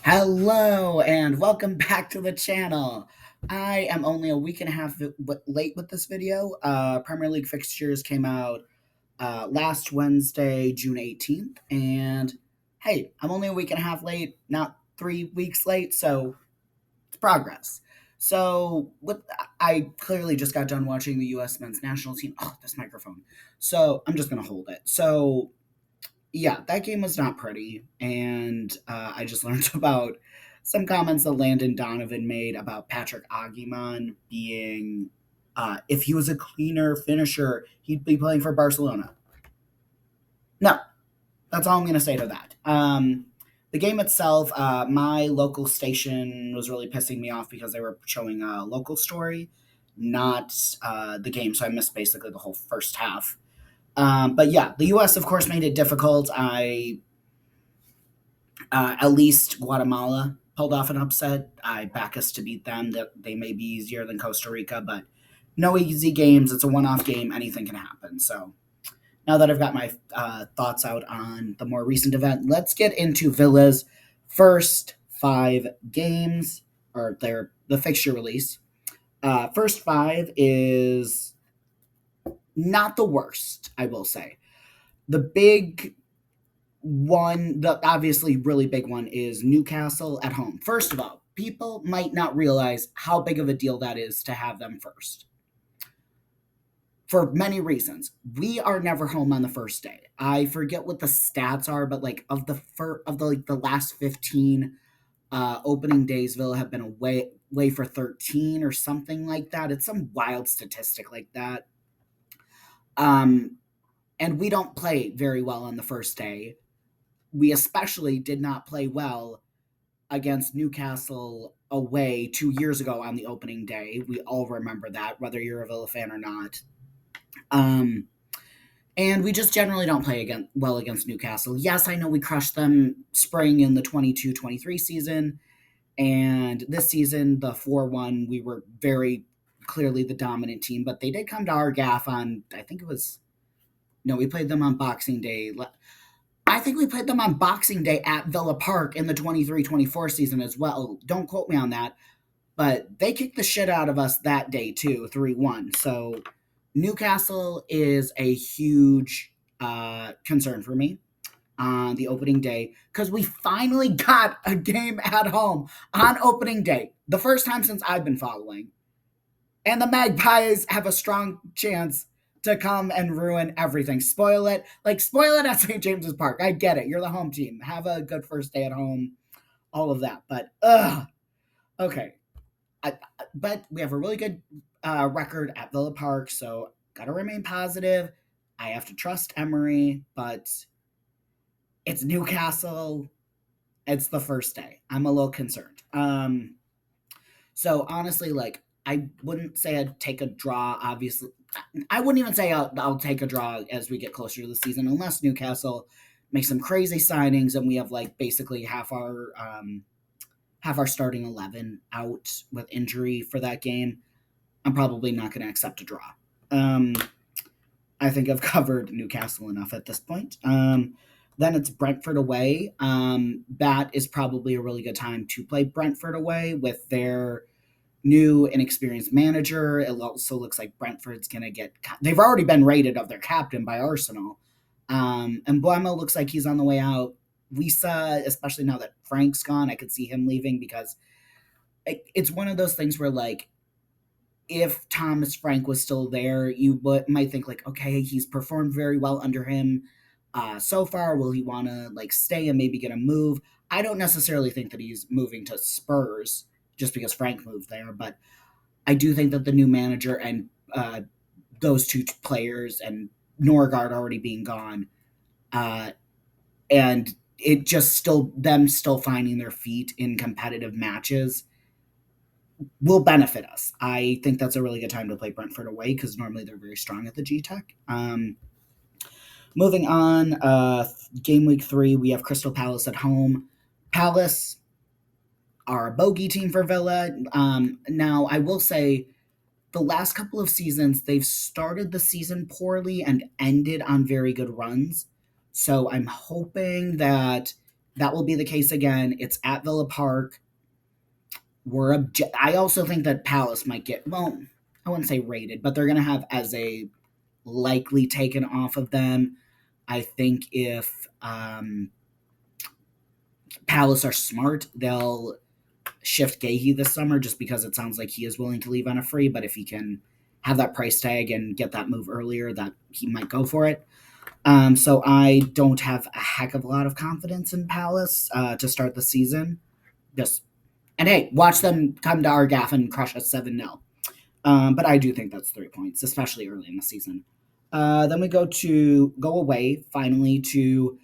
Hello and welcome back to the channel. I am only a week and a half late with this video. Premier League fixtures came out last Wednesday, June 18th, and hey, I'm only a week and a half late, not 3 weeks late, so it's progress. So, with I clearly just got done watching the U.S. men's national team. Oh, this microphone. So I'm just gonna hold it. So yeah, that game was not pretty, and I just learned about some comments that Landon Donovan made about Patrick Agumon being, if he was a cleaner finisher, he'd be playing for Barcelona. No, that's all I'm going to say to that. The game itself, my local station was really pissing me off because they were showing a local story, not the game, so I missed basically the whole first half. But yeah, the U.S. of course made it difficult. At least Guatemala pulled off an upset. I back us to beat them. That they may be easier than Costa Rica, but no easy games. It's a one-off game. Anything can happen. So now that I've got my thoughts out on the more recent event, let's get into Villa's first 5 games or the fixture release. First 5 is not the worst, I will say. The big one, the obviously really big one, is Newcastle at home. First of all, people might not realize how big of a deal that is to have them first. For many reasons, we are never home on the first day. I forget what the stats are, but like the last 15 opening days, Villa have been away for 13 or something like that. It's some wild statistic like that. And we don't play very well on the first day. We especially did not play well against Newcastle away 2 years ago on the opening day. We all remember that, whether you're a Villa fan or not. And we just generally don't play well against Newcastle. Yes, I know we crushed them spring in the 22-23 season, and this season, the 4-1, we were very clearly the dominant team, but they did come to our gaff on, I think it was, no, we played them on Boxing Day. I think we played them on Boxing Day at Villa Park in the 23-24 season as well. Don't quote me on that, but they kicked the shit out of us that day too, 3-1. So Newcastle is a huge concern for me on the opening day because we finally got a game at home on opening day. The first time since I've been following. And the Magpies have a strong chance to come and ruin everything. Spoil it. Like, spoil it at St. James's Park. I get it. You're the home team. Have a good first day at home. All of that. But, okay. But we have a really good record at Villa Park, so got to remain positive. I have to trust Emery, but it's Newcastle. It's the first day. I'm a little concerned. So honestly, like, I wouldn't say I'd take a draw, obviously. I wouldn't even say I'll take a draw as we get closer to the season, unless Newcastle makes some crazy signings and we have like basically half our starting 11 out with injury for that game. I'm probably not going to accept a draw. I think I've covered Newcastle enough at this point. Then it's Brentford away. That is probably a really good time to play Brentford away with their new inexperienced manager. It also looks like Brentford's going to get... They've already been rated of their captain by Arsenal. And Buemo looks like he's on the way out. Lisa, especially now that Frank's gone, I could see him leaving because it's one of those things where, like, if Thomas Frank was still there, you might think, like, okay, he's performed very well under him so far. Will he want to, like, stay and maybe get a move? I don't necessarily think that he's moving to Spurs just because Frank moved there, but I do think that the new manager and those two players and Norgard already being gone, and it just still finding their feet in competitive matches will benefit us. I think that's a really good time to play Brentford away because normally they're very strong at the G-Tech. Moving on, game week 3, we have Crystal Palace at home. Palace are a bogey team for Villa. Now, I will say the last couple of seasons, they've started the season poorly and ended on very good runs. So I'm hoping that that will be the case again. It's at Villa Park. I also think that Palace might get, well, I wouldn't say rated, but they're going to have as a likely taken off of them. I think if Palace are smart, they'll shift Gahey this summer just because it sounds like he is willing to leave on a free. But if he can have that price tag and get that move earlier, that he might go for it. So I don't have a heck of a lot of confidence in Palace to start the season. Just and hey, watch them come to our gaff and crush us 7-0. But I do think that's 3 points, especially early in the season. Then we go away finally to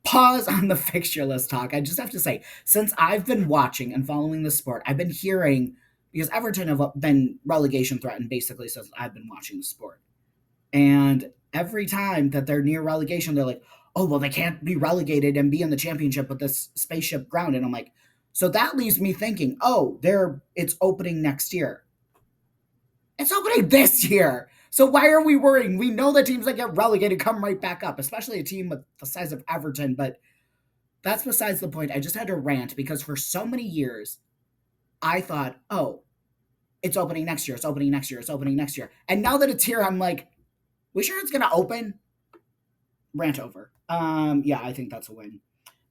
pause on the fixture list talk. I just have to say, since I've been watching and following the sport, I've been hearing because Everton have been relegation threatened basically since I've been watching the sport. And every time that they're near relegation, they're like, oh, well, they can't be relegated and be in the championship with this spaceship ground. And I'm like, so that leaves me thinking, oh, it's opening next year. It's opening this year. So why are we worrying? We know the teams that get relegated come right back up, especially a team with the size of Everton. But that's besides the point. I just had to rant because for so many years, I thought, oh, it's opening next year. It's opening next year. It's opening next year. And now that it's here, I'm like, we sure it's going to open? Rant over. Yeah, I think that's a win.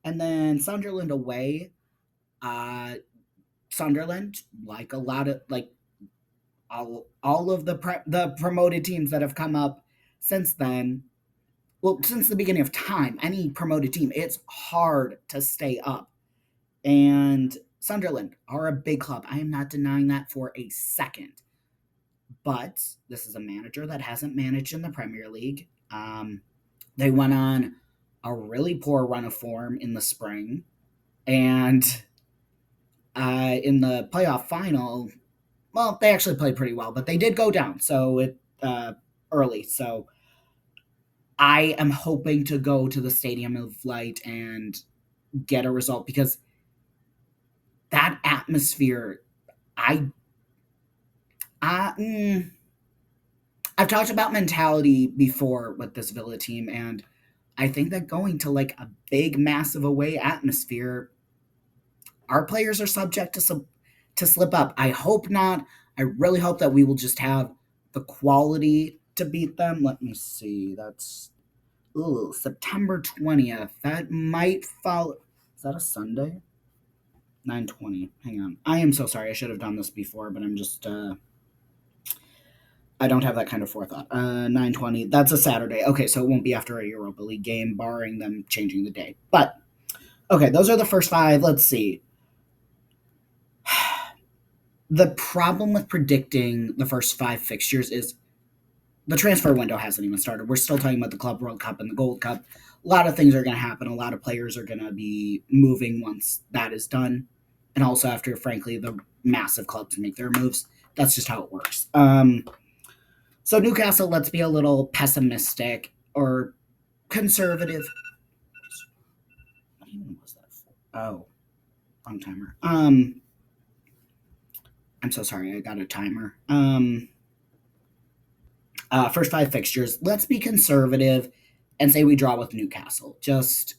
And then Sunderland away. Sunderland, like a lot of like all of the promoted teams that have come up since then. Well, since the beginning of time, any promoted team, it's hard to stay up. And Sunderland are a big club. I am not denying that for a second. But this is a manager that hasn't managed in the Premier League. They went on a really poor run of form in the spring. And in the playoff final, well, they actually played pretty well, but they did go down early. So I am hoping to go to the Stadium of Light and get a result because that atmosphere, I, I I've talked about mentality before with this Villa team, and I think that going to like a big, massive away atmosphere, our players are subject to slip up. I hope not. I really hope that we will just have the quality to beat them. Let me see. That's September 20th. That might fall. Is that a Sunday? 9:20. Hang on. I am so sorry. I should have done this before, but I'm just I don't have that kind of forethought. 9:20. That's a Saturday. Okay, so it won't be after a Europa League game, barring them changing the day. But okay, those are the first five. Let's see. The problem with predicting the first five fixtures is the transfer window hasn't even started. We're still talking about the Club World Cup and the Gold Cup. A lot of things are going to happen. A lot of players are going to be moving once that is done. And also after, frankly, the massive clubs make their moves. That's just how it works. So Newcastle, let's be a little pessimistic or conservative. What even was that for? Oh, wrong timer. I'm so sorry. I got a timer. First five fixtures. Let's be conservative and say we draw with Newcastle. Just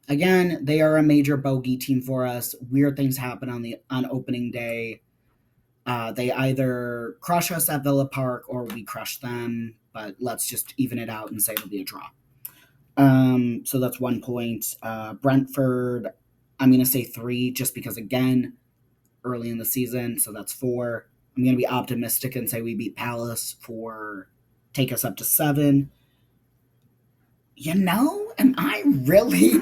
again, they are a major bogey team for us. Weird things happen on opening day. They either crush us at Villa Park or we crush them. But let's just even it out and say it'll be a draw. So that's 1 point. Brentford, I'm going to say 3 just because, again, early in the season. So that's 4. I'm going to be optimistic and say we beat Palace take us up to 7. Am I really...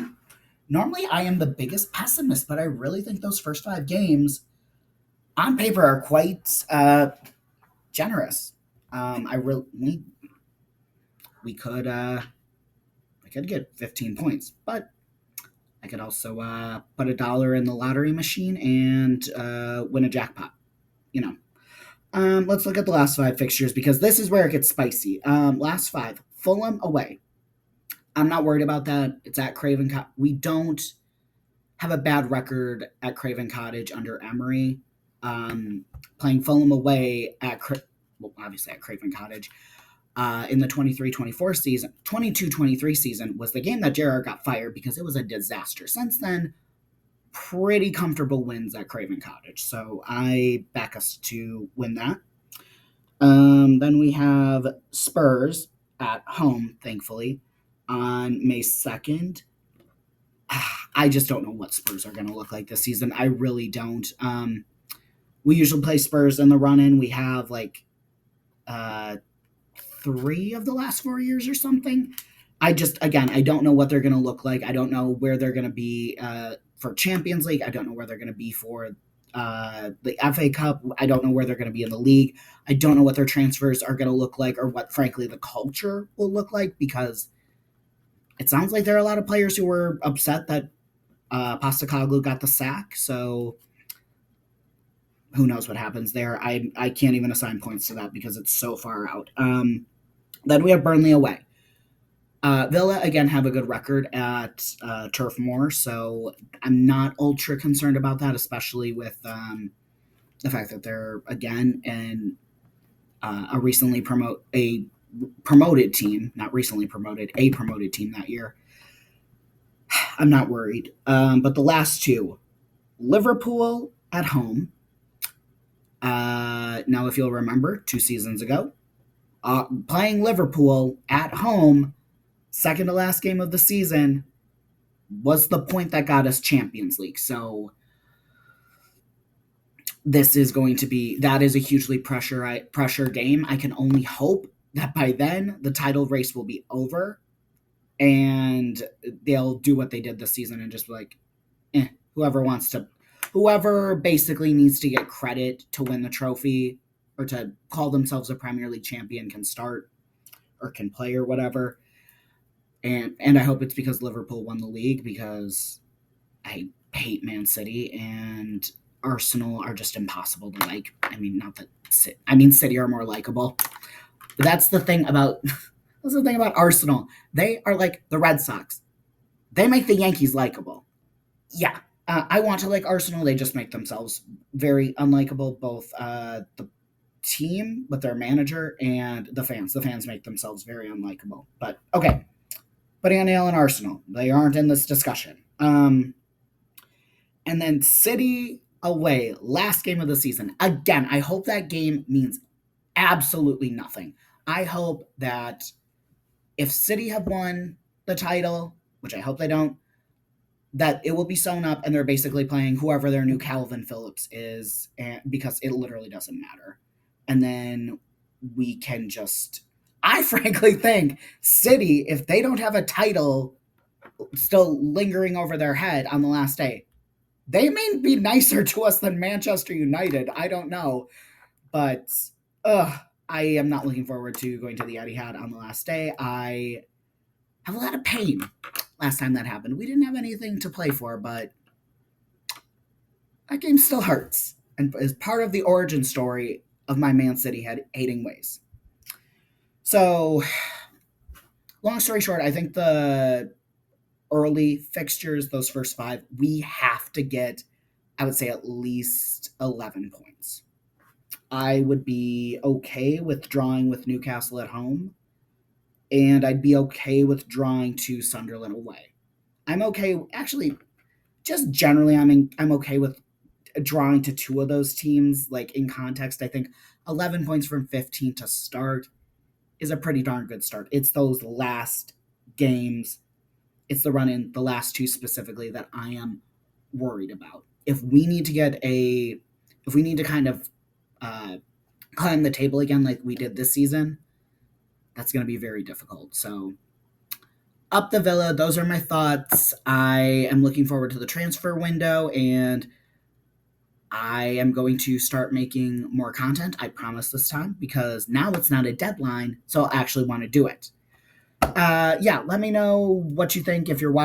Normally, I am the biggest pessimist, but I really think those first 5 games on paper are quite generous. We could get 15 points, but I could also put $1 in the lottery machine and win a jackpot. Let's look at the last 5 fixtures because this is where it gets spicy. Last 5, Fulham away. I'm not worried about that. It's at Craven Cottage. We don't have a bad record at Craven Cottage under Emery. Playing Fulham away obviously at Craven Cottage. in the 23-24 season, 22-23 season was the game that Gerard got fired because it was a disaster. Since then, pretty comfortable wins at Craven Cottage. So I back us to win that. Then we have Spurs at home, thankfully, on May 2nd. I just don't know what Spurs are going to look like this season. I really don't. We usually play Spurs in the run-in. We have like uh, 3 of the last 4 years or something. Again, I don't know what they're going to look like. I don't know where they're going to be for Champions League. I don't know where they're going to be for the FA Cup. I don't know where they're going to be in the league. I don't know what their transfers are going to look like or what, frankly, the culture will look like, because it sounds like there are a lot of players who were upset that Postacoglu got the sack. So who knows what happens there. I can't even assign points to that because it's so far out. Then we have Burnley away. Villa, again, have a good record at Turf Moor, so I'm not ultra concerned about that, especially with the fact that they're, again, in a promoted team, not recently promoted, a promoted team that year. I'm not worried. But the last 2, Liverpool at home. Now, if you'll remember, 2 seasons ago, playing Liverpool at home, second to last game of the season, was the point that got us Champions League. So this is going to be, that is a hugely pressure game. I can only hope that by then the title race will be over and they'll do what they did this season and just be like, whoever basically needs to get credit to win the trophy or to call themselves a Premier League champion can start or can play or whatever. And I hope it's because Liverpool won the league, because I hate Man City and Arsenal are just impossible to like. I mean, City are more likable. But that's the thing about Arsenal. They are like the Red Sox. They make the Yankees likable. Yeah, I want to like Arsenal. They just make themselves very unlikable. Both the team with their manager and the fans. The fans make themselves very unlikable. But okay, putting on nail and Arsenal. They aren't in this discussion. And then City away, last game of the season. Again, I hope that game means absolutely nothing. I hope that if City have won the title, which I hope they don't, that it will be sewn up and they're basically playing whoever their new Calvin Phillips is, because it literally doesn't matter. And then we can just... I frankly think City, if they don't have a title still lingering over their head on the last day, they may be nicer to us than Manchester United. I don't know. But I am not looking forward to going to the Etihad on the last day. I have a lot of pain last time that happened. We didn't have anything to play for, but that game still hurts and is part of the origin story of my Man City hating ways. So, long story short, I think the early fixtures, those first 5, we have to get, I would say, at least 11 points. I would be okay with drawing with Newcastle at home, and I'd be okay with drawing to Sunderland away. I'm okay, actually, just generally, I'm okay with drawing to 2 of those teams. Like, in context, I think 11 points from 15 to start is a pretty darn good start. It's those last games, it's the run-in, the last 2 specifically, that I am worried about. If we need to kind of climb the table again like we did this season, that's going to be very difficult. So, up the Villa, those are my thoughts. I am looking forward to the transfer window, and I am going to start making more content, I promise this time, because now it's not a deadline, so I'll actually want to do it. Let me know what you think if you're watching